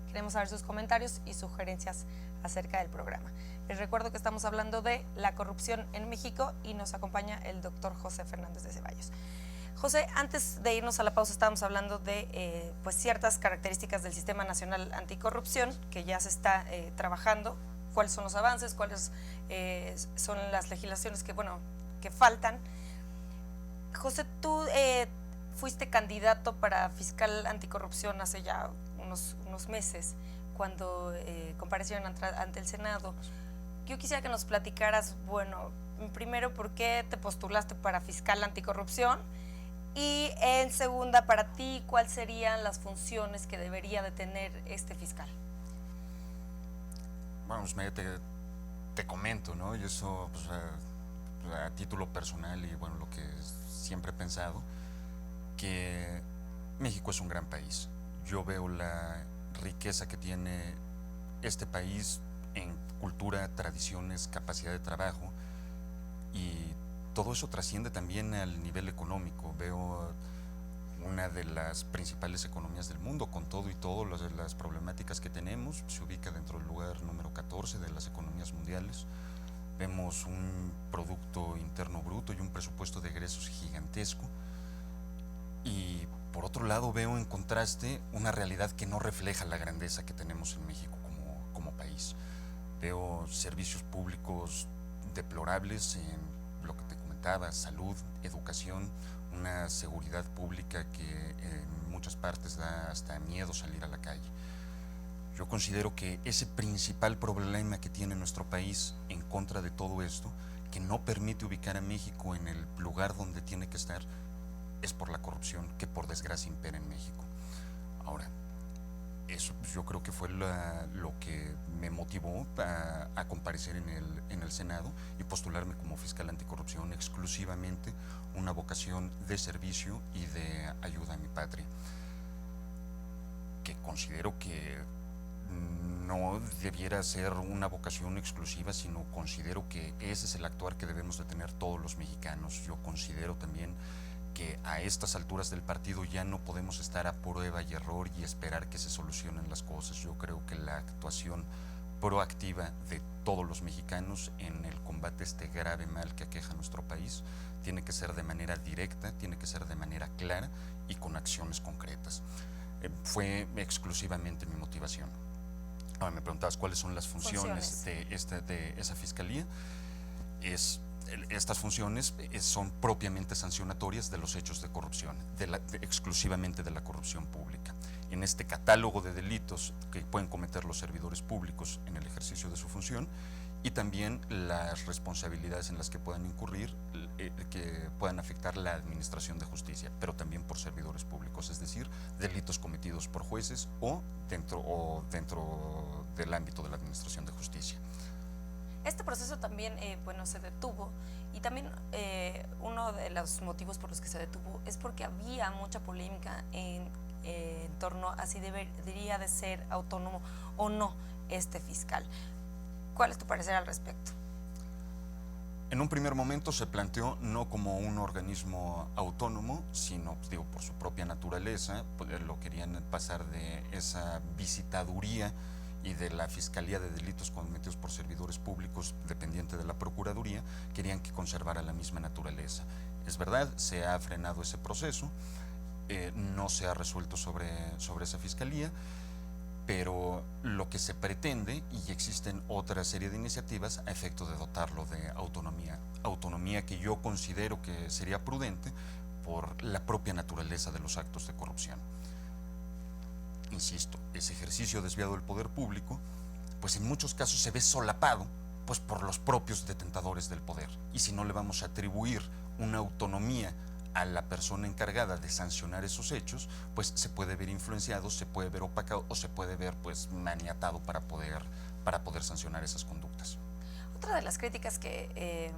Queremos saber sus comentarios y sugerencias acerca del programa. Les recuerdo que estamos hablando de la corrupción en México y nos acompaña el doctor José Fernández de Ceballos. José, antes de irnos a la pausa estábamos hablando de pues ciertas características del Sistema Nacional Anticorrupción que ya se está trabajando, cuáles son los avances, cuáles son las legislaciones que faltan. José, tú fuiste candidato para fiscal anticorrupción hace ya unos meses, cuando comparecieron ante el Senado. Yo quisiera que nos platicaras, primero, ¿por qué te postulaste para fiscal anticorrupción? Y en segunda, para ti, ¿cuáles serían las funciones que debería de tener este fiscal? Bueno, pues te comento, ¿no? Y eso, pues, a título personal y lo que siempre he pensado, que México es un gran país. Yo veo la riqueza que tiene este país en cultura, tradiciones, capacidad de trabajo, y todo eso trasciende también al nivel económico. Veo una de las principales economías del mundo, con todo y todas las problemáticas que tenemos, se ubica dentro del lugar número 14 de las economías mundiales. Vemos un Producto Interno Bruto y un presupuesto de egresos gigantesco. Y por otro lado veo en contraste una realidad que no refleja la grandeza que tenemos en México como país. Veo servicios públicos deplorables en lo que te comentaba, salud, educación, una seguridad pública que en muchas partes da hasta miedo salir a la calle. Yo considero que ese principal problema que tiene nuestro país en contra de todo esto, que no permite ubicar a México en el lugar donde tiene que estar, es por la corrupción que por desgracia impera en México. Ahora, eso yo creo que fue lo que me motivó a comparecer en el Senado y postularme como fiscal anticorrupción, exclusivamente una vocación de servicio y de ayuda a mi patria, que considero que no debiera ser una vocación exclusiva, sino considero que ese es el actuar que debemos de tener todos los mexicanos. Yo considero también que a estas alturas del partido ya no podemos estar a prueba y error y esperar que se solucionen las cosas. Yo creo que la actuación proactiva de todos los mexicanos en el combate a este grave mal que aqueja a nuestro país tiene que ser de manera directa, tiene que ser de manera clara y con acciones concretas. Fue exclusivamente mi motivación. Ahora me preguntabas cuáles son las funciones de esa fiscalía. Estas funciones son propiamente sancionatorias de los hechos de corrupción, exclusivamente de la corrupción pública. En este catálogo de delitos que pueden cometer los servidores públicos en el ejercicio de su función, y también las responsabilidades en las que puedan incurrir, que puedan afectar la administración de justicia, pero también por servidores públicos, es decir, delitos cometidos por jueces o dentro del ámbito de la administración de justicia. Este proceso también se detuvo, y también uno de los motivos por los que se detuvo es porque había mucha polémica en torno a si debería de ser autónomo o no este fiscal. ¿Cuál es tu parecer al respecto? En un primer momento se planteó no como un organismo autónomo, sino, por su propia naturaleza, lo querían pasar de esa visitaduría y de la Fiscalía de Delitos Cometidos por Servidores Públicos, dependiente de la Procuraduría, querían que conservara la misma naturaleza. Es verdad, se ha frenado ese proceso, no se ha resuelto sobre esa Fiscalía, pero lo que se pretende, y existen otra serie de iniciativas a efecto de dotarlo de autonomía que yo considero que sería prudente por la propia naturaleza de los actos de corrupción. Insisto, ese ejercicio desviado del poder público, pues en muchos casos se ve solapado pues por los propios detentadores del poder. Y si no le vamos a atribuir una autonomía a la persona encargada de sancionar esos hechos, pues se puede ver influenciado, se puede ver opacado o se puede ver pues maniatado para poder sancionar esas conductas. Otra de las críticas que,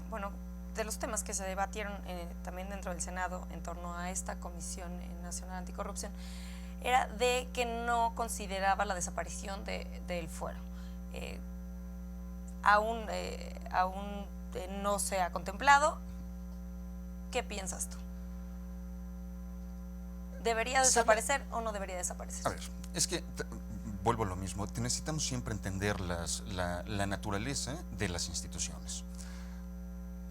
de los temas que se debatieron también dentro del Senado en torno a esta Comisión Nacional Anticorrupción, era de que no consideraba la desaparición del fuero. Aún no se ha contemplado. ¿Qué piensas tú? ¿Debería desaparecer o no debería desaparecer? A ver, es que vuelvo a lo mismo, necesitamos siempre entender la naturaleza de las instituciones.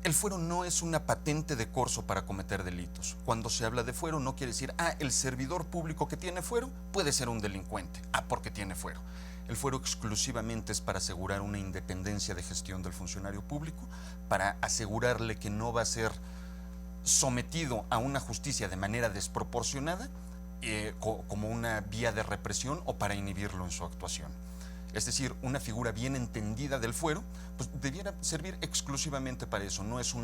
El fuero no es una patente de corso para cometer delitos. Cuando se habla de fuero no quiere decir, el servidor público que tiene fuero puede ser un delincuente, porque tiene fuero. El fuero exclusivamente es para asegurar una independencia de gestión del funcionario público, para asegurarle que no va a ser sometido a una justicia de manera desproporcionada, como una vía de represión o para inhibirlo en su actuación. Es decir, una figura bien entendida del fuero, pues debiera servir exclusivamente para eso. No es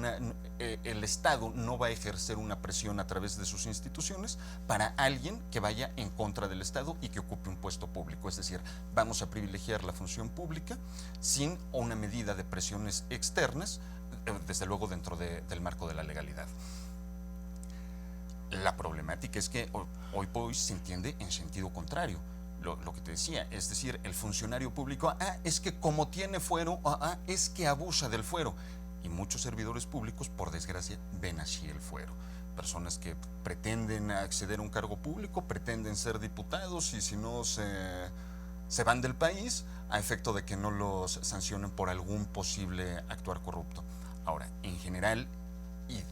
el Estado no va a ejercer una presión a través de sus instituciones para alguien que vaya en contra del Estado y que ocupe un puesto público. Es decir, vamos a privilegiar la función pública sin una medida de presiones externas, desde luego dentro del marco de la legalidad. La problemática es que hoy por hoy se entiende en sentido contrario. Lo que te decía, es decir, el funcionario público, es que como tiene fuero, es que abusa del fuero. Y muchos servidores públicos, por desgracia, ven así el fuero. Personas que pretenden acceder a un cargo público, pretenden ser diputados y si no se van del país a efecto de que no los sancionen por algún posible actuar corrupto. Ahora, en general, y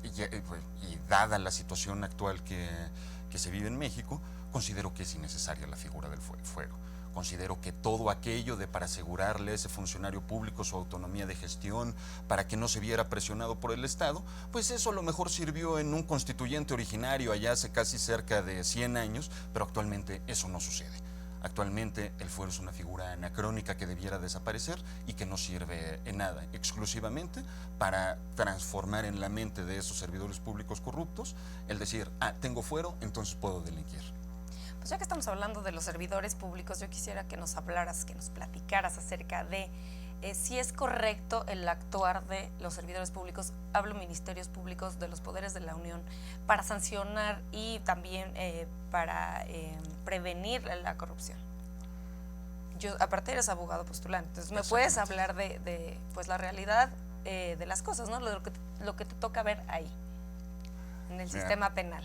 dada la situación actual que se vive en México, considero que es innecesaria la figura del fuero. Considero que todo aquello para asegurarle a ese funcionario público su autonomía de gestión, para que no se viera presionado por el Estado, pues eso a lo mejor sirvió en un constituyente originario allá hace casi cerca de 100 años, pero actualmente eso no sucede. Actualmente el fuero es una figura anacrónica que debiera desaparecer y que no sirve en nada, exclusivamente para transformar en la mente de esos servidores públicos corruptos el decir, tengo fuero, entonces puedo delinquir. Pues ya que estamos hablando de los servidores públicos, yo quisiera que nos hablaras, que nos platicaras acerca de si es correcto el actuar de los servidores públicos, hablo ministerios públicos de los poderes de la Unión, para sancionar y también para prevenir la corrupción. Aparte eres abogado postulante, entonces me puedes hablar de pues la realidad de las cosas, ¿no? Lo que te toca ver ahí, en el sistema penal.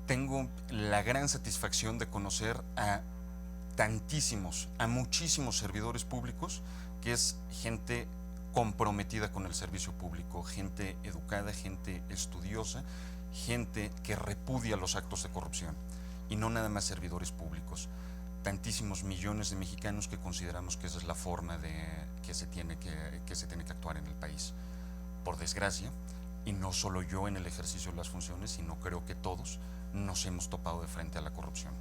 Tengo la gran satisfacción de conocer a muchísimos servidores públicos, que es gente comprometida con el servicio público, gente educada, gente estudiosa, gente que repudia los actos de corrupción, y no nada más servidores públicos. Tantísimos millones de mexicanos que consideramos que esa es la forma que se tiene que actuar en el país. Por desgracia, y no solo yo en el ejercicio de las funciones, sino creo que todos nos hemos topado de frente a la corrupción.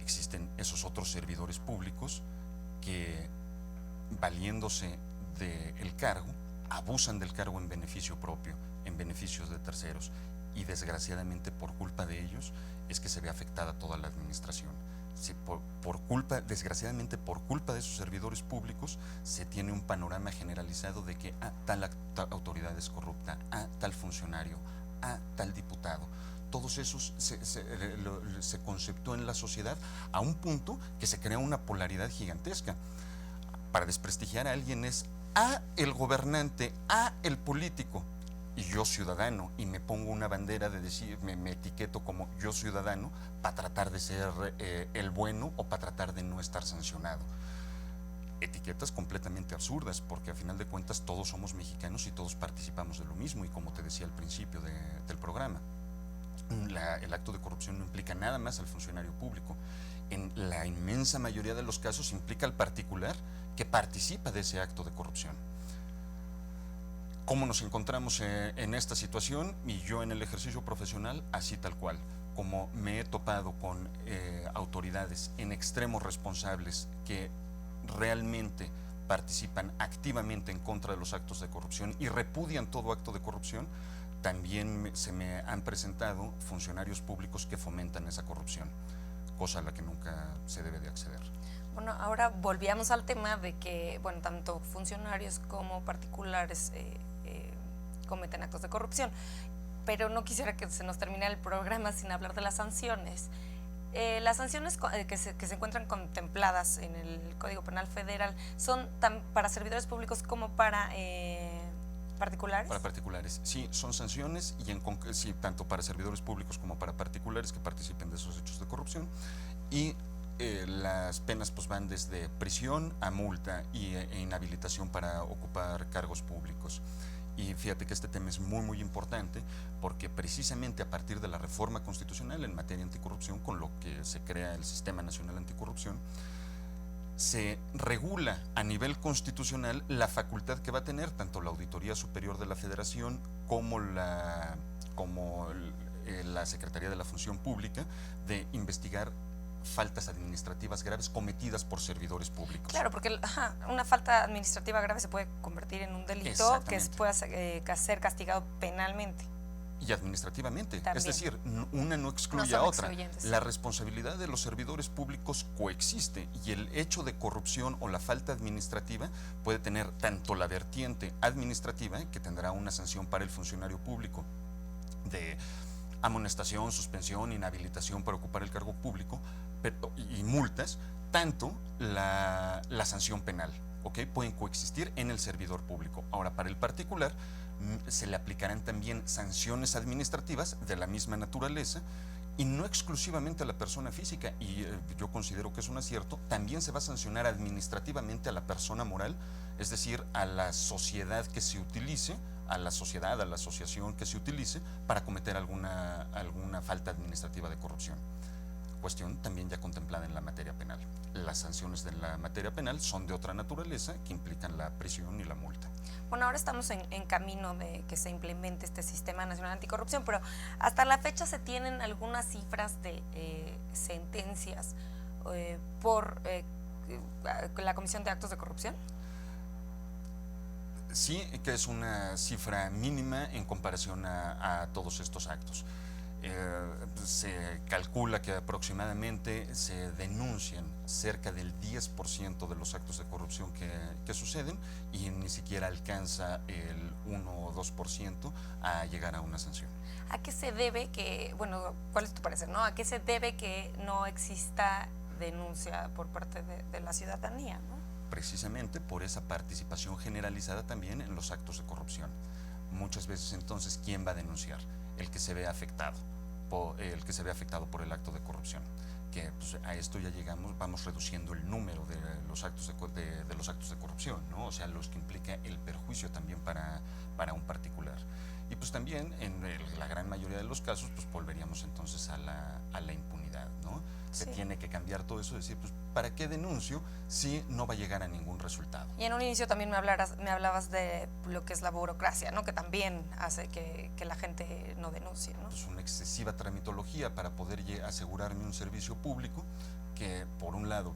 Existen esos otros servidores públicos que, valiéndose del cargo, abusan del cargo en beneficio propio, en beneficios de terceros, y desgraciadamente por culpa de ellos es que se ve afectada toda la administración. Desgraciadamente por culpa de esos servidores públicos se tiene un panorama generalizado de que tal autoridad es corrupta, tal funcionario, tal diputado. Todos esos se conceptúa en la sociedad a un punto que se crea una polaridad gigantesca. Para desprestigiar a alguien es el gobernante, el político, y yo ciudadano, y me pongo una bandera de decir, me etiqueto como yo ciudadano para tratar de ser el bueno o para tratar de no estar sancionado. Etiquetas completamente absurdas, porque a final de cuentas todos somos mexicanos y todos participamos de lo mismo, y como te decía al principio del programa, el acto de corrupción no implica nada más al funcionario público. En la inmensa mayoría de los casos implica al particular que participa de ese acto de corrupción. ¿Cómo nos encontramos en esta situación? Y yo en el ejercicio profesional, así tal cual. Como me he topado con autoridades en extremo responsables que realmente participan activamente en contra de los actos de corrupción y repudian todo acto de corrupción, también se me han presentado funcionarios públicos que fomentan esa corrupción, cosa a la que nunca se debe de acceder. Bueno, ahora volvíamos al tema de que, bueno, tanto funcionarios como particulares cometen actos de corrupción. pero no quisiera que se nos terminara el programa sin hablar de las sanciones. Las sanciones que se encuentran contempladas en el Código Penal Federal son para servidores públicos como para particulares. Para particulares, sí, son sanciones y sí, tanto para servidores públicos como para particulares que participen de esos hechos de corrupción. Y las penas pues van desde prisión a multa e inhabilitación para ocupar cargos públicos. Y fíjate que este tema es muy importante porque precisamente a partir de la reforma constitucional en materia anticorrupción, con lo que se crea el Sistema Nacional Anticorrupción, se regula a nivel constitucional la facultad que va a tener tanto la Auditoría Superior de la Federación como la Secretaría de la Función Pública de investigar faltas administrativas graves cometidas por servidores públicos. Claro, porque una falta administrativa grave se puede convertir en un delito que pueda ser castigado penalmente. Y administrativamente. También. Es decir, una no excluye a otra. La responsabilidad de los servidores públicos coexiste y el hecho de corrupción o la falta administrativa puede tener tanto la vertiente administrativa, que tendrá una sanción para el funcionario público de amonestación, suspensión, inhabilitación para ocupar el cargo público y multas, tanto la sanción penal, ¿ok? Pueden coexistir en el servidor público. Ahora, para el particular, se le aplicarán también sanciones administrativas de la misma naturaleza y no exclusivamente a la persona física, y yo considero que es un acierto, también se va a sancionar administrativamente a la persona moral, es decir, a la sociedad que se utilice, a la sociedad, a la asociación que se utilice para cometer alguna falta administrativa de corrupción. Cuestión también ya contemplada en la materia penal. Las sanciones de la materia penal son de otra naturaleza que implican la prisión y la multa. Bueno, ahora estamos en camino de que se implemente este Sistema Nacional Anticorrupción, pero hasta la fecha se tienen algunas cifras de sentencias por la Comisión de Actos de Corrupción. Sí, que es una cifra mínima en comparación a todos estos actos. Se calcula que aproximadamente se denuncian cerca del 10% de los actos de corrupción que suceden y ni siquiera alcanza el 1 o 2% a llegar a una sanción. ¿A qué se debe que, bueno, cuál es tu parecer, ¿no? ¿A qué se debe que no exista denuncia por parte de la ciudadanía, ¿no? Precisamente por esa participación generalizada también en los actos de corrupción. Muchas veces entonces, ¿quién va a denunciar? El que se ve afectado por el acto de corrupción. Que pues, a esto ya vamos reduciendo el número de los actos de corrupción, ¿no? O sea, los que implica el perjuicio también para un particular. Y pues también en la gran mayoría de los casos pues volveríamos entonces a la impunidad, ¿no? Se tiene que cambiar todo eso, decir, pues, ¿para qué denuncio si no va a llegar a ningún resultado? Y en un inicio también me hablabas de lo que es la burocracia, ¿no? Que también hace que la gente no denuncie, ¿no? Pues una excesiva tramitología para poder asegurarme un servicio público que, por un lado,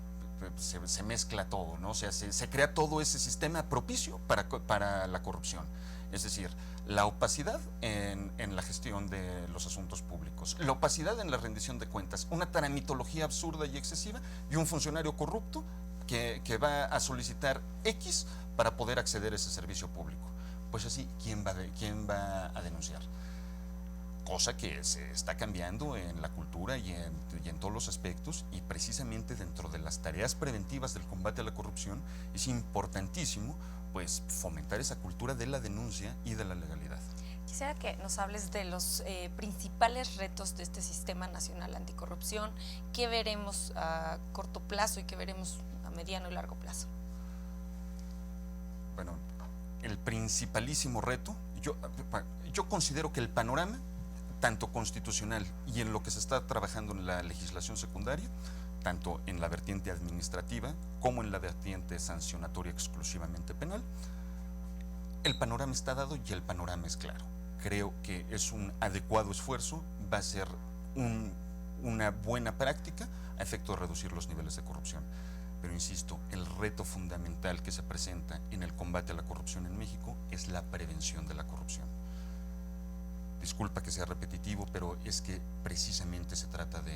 se mezcla todo, ¿no? O sea, se crea todo ese sistema propicio para la corrupción. Es decir, la opacidad en la gestión de los asuntos públicos, la opacidad en la rendición de cuentas, una tramitología absurda y excesiva y un funcionario corrupto que va a solicitar X para poder acceder a ese servicio público. Pues así, ¿quién va a denunciar? Cosa que se está cambiando en la cultura y en todos los aspectos, y precisamente dentro de las tareas preventivas del combate a la corrupción es importantísimo pues fomentar esa cultura de la denuncia y de la legalidad. Quisiera que nos hables de los principales retos de este Sistema Nacional Anticorrupción. ¿Qué veremos a corto plazo y qué veremos a mediano y largo plazo? Bueno, el principalísimo reto, yo considero que el panorama, tanto constitucional y en lo que se está trabajando en la legislación secundaria, tanto en la vertiente administrativa como en la vertiente sancionatoria exclusivamente penal, el panorama está dado y el panorama es claro. Creo que es un adecuado esfuerzo, va a ser una buena práctica a efecto de reducir los niveles de corrupción. Pero insisto, el reto fundamental que se presenta en el combate a la corrupción en México es la prevención de la corrupción. Disculpa que sea repetitivo, pero es que precisamente se trata de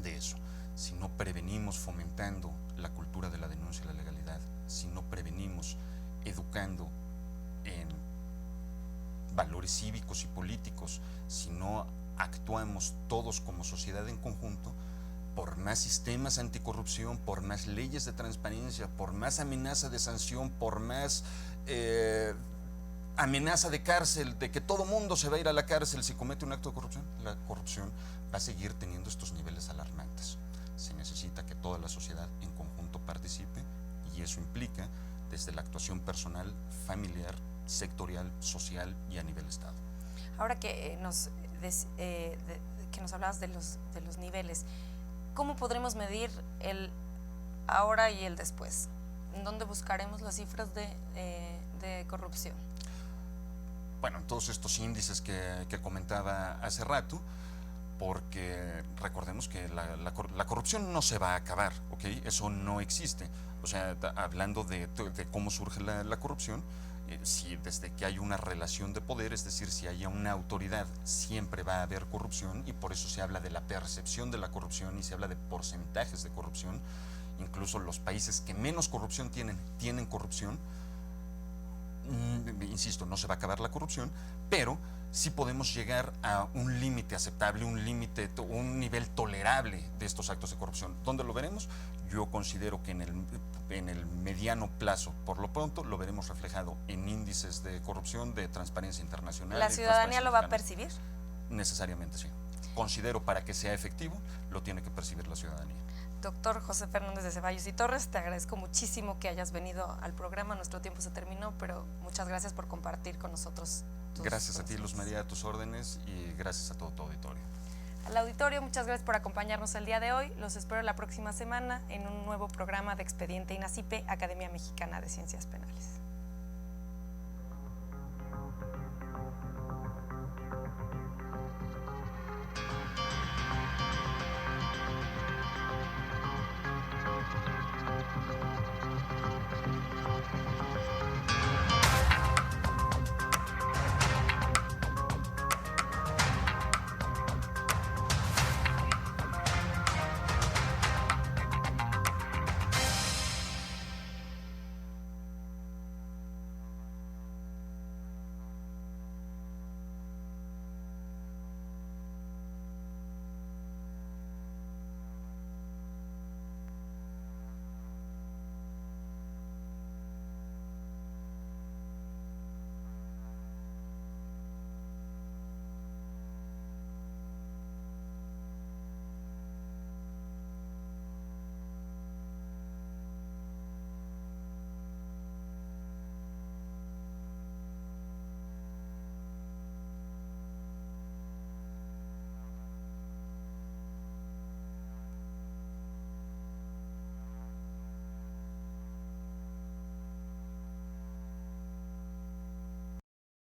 eso. Si no prevenimos fomentando la cultura de la denuncia y la legalidad, si no prevenimos educando en valores cívicos y políticos, si no actuamos todos como sociedad en conjunto, por más sistemas anticorrupción, por más leyes de transparencia, por más amenaza de sanción, por más amenaza de cárcel, de que todo mundo se va a ir a la cárcel si comete un acto de corrupción, la corrupción va a seguir teniendo estos niveles alarmantes. Se necesita que toda la sociedad en conjunto participe, y eso implica desde la actuación personal, familiar, sectorial, social y a nivel Estado. Ahora que nos hablabas de los niveles, ¿cómo podremos medir el ahora y el después? ¿En dónde buscaremos las cifras de corrupción? Bueno, todos estos índices que comentaba hace rato, porque recordemos que la corrupción no se va a acabar, ¿ok? Eso no existe. O sea, hablando de cómo surge la corrupción, si desde que hay una relación de poder, es decir, si haya una autoridad, siempre va a haber corrupción, y por eso se habla de la percepción de la corrupción y se habla de porcentajes de corrupción. Incluso los países que menos corrupción tienen corrupción. Insisto, no se va a acabar la corrupción, pero sí podemos llegar a un límite aceptable, un nivel tolerable de estos actos de corrupción. ¿Dónde lo veremos? Yo considero que en el mediano plazo, por lo pronto, lo veremos reflejado en índices de corrupción de Transparencia Internacional. ¿La ciudadanía lo va a percibir? Necesariamente sí. Considero para que sea efectivo, lo tiene que percibir la ciudadanía. Doctor José Fernández de Ceballos y Torres, te agradezco muchísimo que hayas venido al programa. Nuestro tiempo se terminó, pero muchas gracias por compartir con nosotros. Gracias a ti, Luz María, a tus órdenes, y gracias a todo tu auditorio. Al auditorio, muchas gracias por acompañarnos el día de hoy. Los espero la próxima semana en un nuevo programa de Expediente INACIPE, Academia Mexicana de Ciencias Penales.